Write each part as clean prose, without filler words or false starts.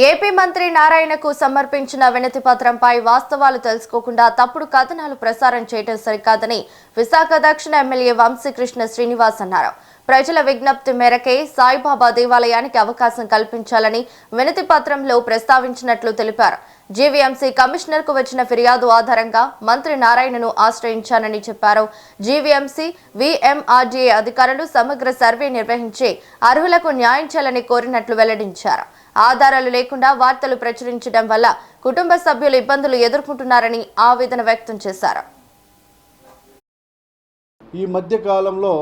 AP మంత్రి నారాయణకు సమర్పించిన వినతి పత్రంపై వాస్తవాలు తెలుసుకోకుండా తప్పుడు కథనాలు ప్రసారం చేయడం సరికాదని విశాఖ దక్షిణ ఎమ్మెల్యే వంశీకృష్ణ శ్రీనివాస్ అన్నారు. ప్రజల విజ్ఞప్తి మేరకే సాయిబాబా దేవాలయానికి అవకాశం కల్పించాలని వినతి పత్రంలో ప్రస్తావించినట్లు తెలిపారు. జీవీఎంసీ కమిషనర్కు వచ్చిన ఫిర్యాదు ఆధారంగా మంత్రి నారాయణను ఆశ్రయించానని చెప్పారు. జీవీఎంసీ వీఎంఆర్డీఏ అధికారులు సమగ్ర సర్వే నిర్వహించి అర్హులకు న్యాయం చేయాలని కోరినట్లు వెల్లడించారు. ఆధారాలు లేకుండా వార్తలు ప్రచురించడం వల్ల కుటుంబ సభ్యులు ఇబ్బందులు ఎదుర్కొంటున్నారని ఆవేదన వ్యక్తం చేశారు. ఈ మధ్య కాలంలో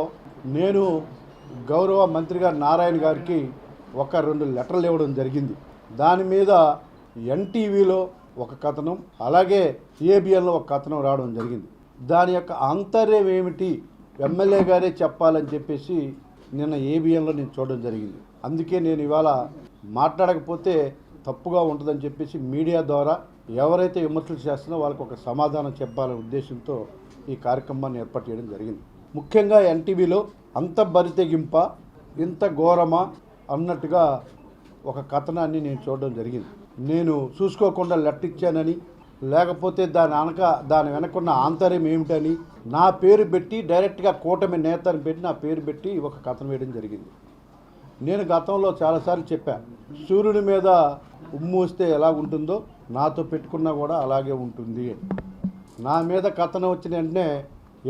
నేను గౌరవ మంత్రిగా నారాయణ గారికి 1-2 లెటర్లు ఇవ్వడం జరిగింది. దాని మీద ఎన్టీవీలో ఒక కథనం, అలాగే ఏబిఎన్లో ఒక కథనం రావడం జరిగింది. దాని యొక్క ఆంతర్యం ఏమిటి ఎమ్మెల్యే గారే చెప్పాలని చెప్పేసి నిన్న ఏబిఎన్లో నేను చూడడం జరిగింది. అందుకే నేను ఇవాళ మాట్లాడకపోతే తప్పుగా ఉంటుందని చెప్పేసి మీడియా ద్వారా ఎవరైతే విమర్శలు చేస్తున్నారో వాళ్ళకి ఒక సమాధానం చెప్పాలనే ఉద్దేశంతో ఈ కార్యక్రమాన్ని ఏర్పాటు చేయడం జరిగింది. ముఖ్యంగా ఎన్టీవీలో అంత బరితెగింప, ఇంత ఘోరమా అన్నట్టుగా ఒక కథనాన్ని నేను చూడడం జరిగింది. నేను చూసుకోకుండా లెటర్ ఇచ్చానని, లేకపోతే దాని వెనకున్న ఆంతర్యం ఏమిటని నా పేరు పెట్టి డైరెక్ట్గా కూటమి నేతని పెట్టి నా పేరు పెట్టి ఒక కథనం వేయడం జరిగింది. నేను గతంలో చాలాసార్లు చెప్పాను, సూర్యుడి మీద ఉమ్మూస్తే ఎలా ఉంటుందో నాతో పెట్టుకున్నా కూడా అలాగే ఉంటుంది. నా మీద కథనం వచ్చిన వెంటనే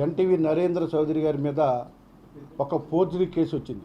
ఎన్టీవీ నరేంద్ర చౌదరి గారి మీద ఒక ఫోర్జరీ కేసు వచ్చింది.